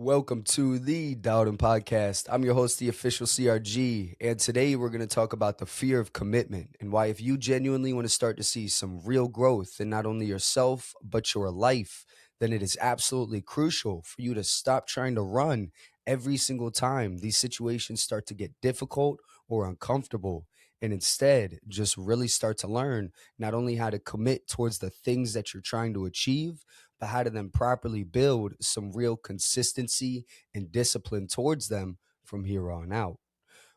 Welcome to the Dowden Podcast. I'm your host, the official CRG, and today we're going to talk about the fear of commitment and why, if you genuinely want to start to see some real growth in not only yourself but your life, then it is absolutely crucial for you to stop trying to run every single time these situations start to get difficult or uncomfortable, and instead just really start to learn not only how to commit towards the things that you're trying to achieve, but how to then properly build some real consistency and discipline towards them from here on out.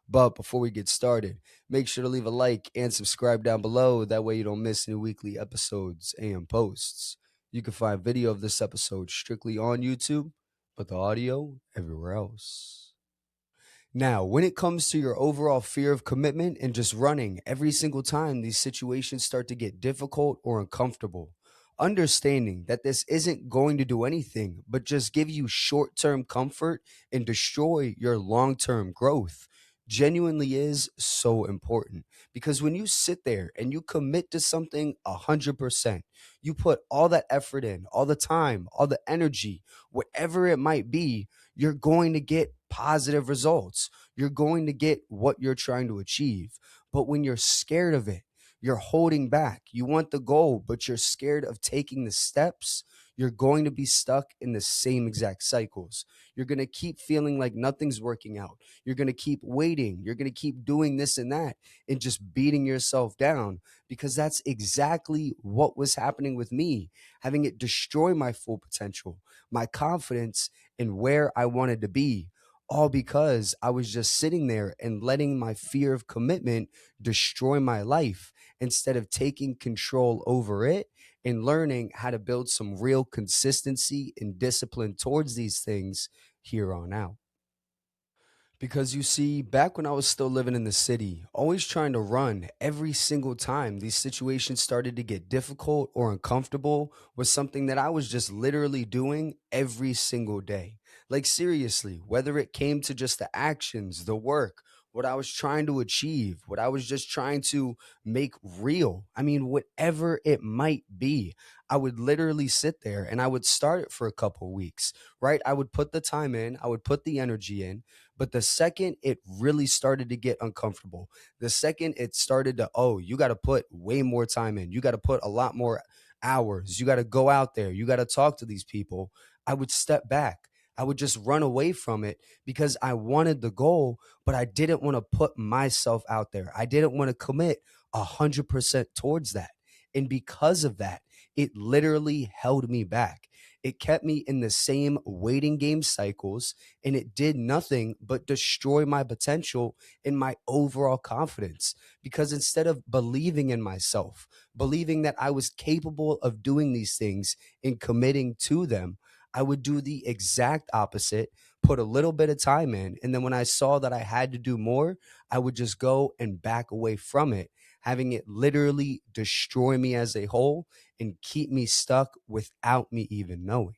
But before we get started, make sure to leave a like and subscribe down below. That way you don't miss any weekly episodes and posts. You can find video of this episode strictly on YouTube, but the audio everywhere else. Now, when it comes to your overall fear of commitment and just running every single time these situations start to get difficult or uncomfortable, understanding that this isn't going to do anything but just give you short term comfort and destroy your long term growth genuinely is so important. Because when you sit there and you commit to something 100%, you put all that effort in, all the time, all the energy, whatever it might be, you're going to get positive results. You're going to get what you're trying to achieve. But when you're scared of it, you're holding back. You want the goal, but you're scared of taking the steps. You're going to be stuck in the same exact cycles. You're going to keep feeling like nothing's working out. You're going to keep waiting. You're going to keep doing this and that and just beating yourself down, because that's exactly what was happening with me, having it destroy my full potential, my confidence, and where I wanted to be, all because I was just sitting there and letting my fear of commitment destroy my life instead of taking control over it and learning how to build some real consistency and discipline towards these things here on out. Because you see, back when I was still living in the city, always trying to run every single time these situations started to get difficult or uncomfortable was something that I was just literally doing every single day. Like, seriously, whether it came to just the actions, the work, what I was trying to achieve, what I was just trying to make real. I mean, whatever it might be, I would literally sit there and I would start it for a couple weeks, right? I would put the time in, I would put the energy in, but the second it really started to get uncomfortable, the second it started to, oh, you got to put way more time in, you got to put a lot more hours, you got to go out there, you got to talk to these people, I would step back. I would just run away from it because I wanted the goal, but I didn't want to put myself out there. I didn't want to commit 100% towards that. And because of that, it literally held me back. It kept me in the same waiting game cycles, and it did nothing but destroy my potential and my overall confidence. Because instead of believing in myself, believing that I was capable of doing these things and committing to them, I would do the exact opposite, put a little bit of time in, and then when I saw that I had to do more, I would just go and back away from it, having it literally destroy me as a whole and keep me stuck without me even knowing.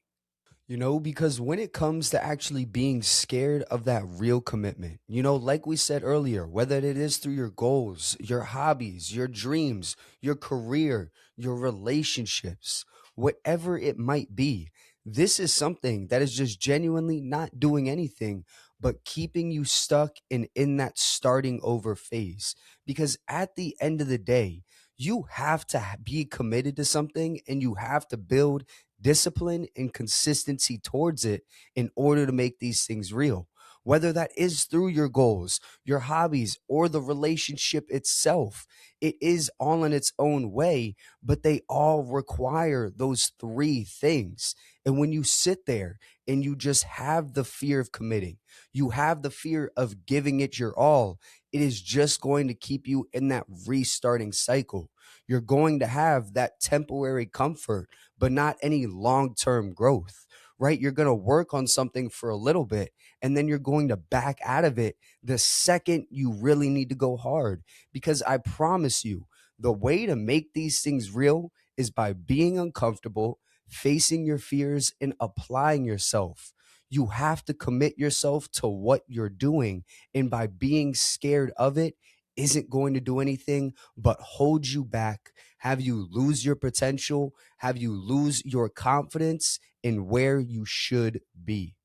Because when it comes to actually being scared of that real commitment, like we said earlier, whether it is through your goals, your hobbies, your dreams, your career, your relationships, whatever it might be, this is something that is just genuinely not doing anything but keeping you stuck in that starting over phase. Because at the end of the day, you have to be committed to something and you have to build discipline and consistency towards it in order to make these things real. Whether that is through your goals, your hobbies, or the relationship itself, it is all in its own way, but they all require those three things. And when you sit there and you just have the fear of committing, you have the fear of giving it your all, it is just going to keep you in that restarting cycle. You're going to have that temporary comfort, but not any long term growth, right? You're going to work on something for a little bit and then you're going to back out of it the second you really need to go hard. Because I promise you, the way to make these things real is by being uncomfortable, facing your fears, and applying yourself. You have to commit yourself to what you're doing. And by being scared of it, isn't going to do anything but hold you back, have you lose your potential, have you lose your confidence in where you should be.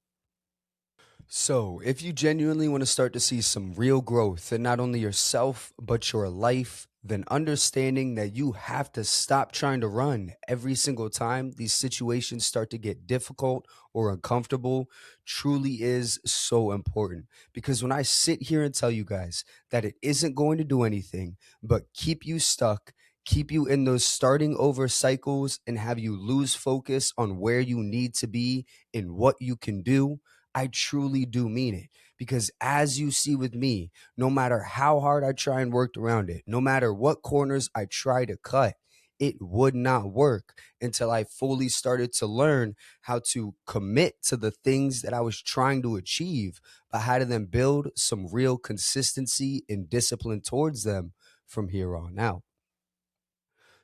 So, if you genuinely want to start to see some real growth in not only yourself, but your life, then understanding that you have to stop trying to run every single time these situations start to get difficult or uncomfortable truly is so important. Because when I sit here and tell you guys that it isn't going to do anything but keep you stuck, keep you in those starting over cycles, and have you lose focus on where you need to be and what you can do, I truly do mean it. Because as you see with me, no matter how hard I try and work around it, no matter what corners I try to cut, it would not work until I fully started to learn how to commit to the things that I was trying to achieve, but how to then build some real consistency and discipline towards them from here on out.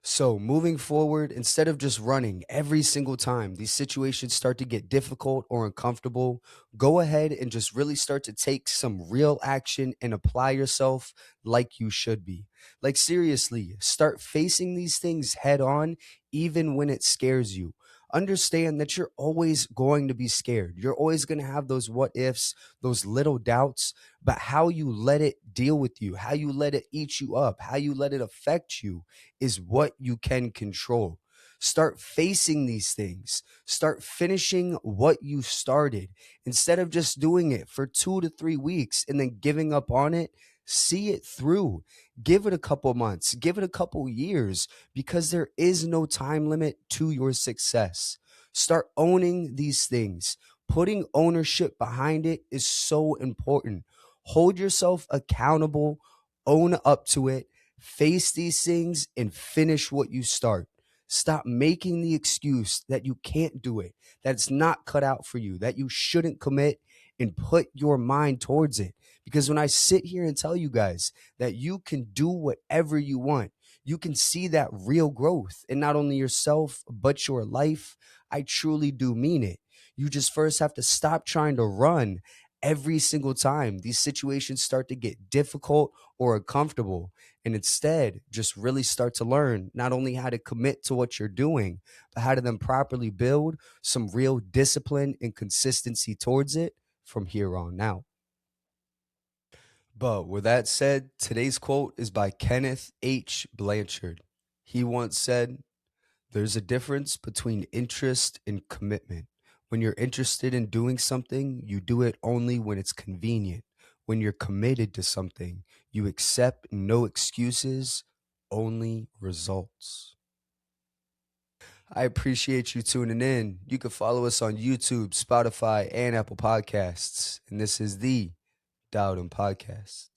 So, moving forward, instead of just running every single time these situations start to get difficult or uncomfortable, go ahead and just really start to take some real action and apply yourself like you should be. Like, seriously, start facing these things head on, even when it scares you. Understand that you're always going to be scared. You're always going to have those what ifs, those little doubts, but how you let it deal with you, how you let it eat you up, how you let it affect you is what you can control. Start facing these things. Start finishing what you started. Instead of just doing it for 2 to 3 weeks and then giving up on it, see it through. Give it a couple months, give it a couple years, because there is no time limit to your success. Start owning these things. Putting ownership behind it is so important. Hold yourself accountable, own up to it, face these things, and finish what you start. Stop making the excuse that you can't do it, that it's not cut out for you, that you shouldn't commit, and put your mind towards it. Because when I sit here and tell you guys that you can do whatever you want, you can see that real growth in not only yourself, but your life. I truly do mean it. You just first have to stop trying to run every single time these situations start to get difficult or uncomfortable, and instead just really start to learn not only how to commit to what you're doing, but how to then properly build some real discipline and consistency towards it from here on out. But with that said, today's quote is by Kenneth H. Blanchard. He once said, "There's a difference between interest and commitment. When you're interested in doing something, you do it only when it's convenient. When you're committed to something, you accept no excuses, only results." I appreciate you tuning in. You can follow us on YouTube, Spotify, and Apple Podcasts. And this is the Dowden Podcast.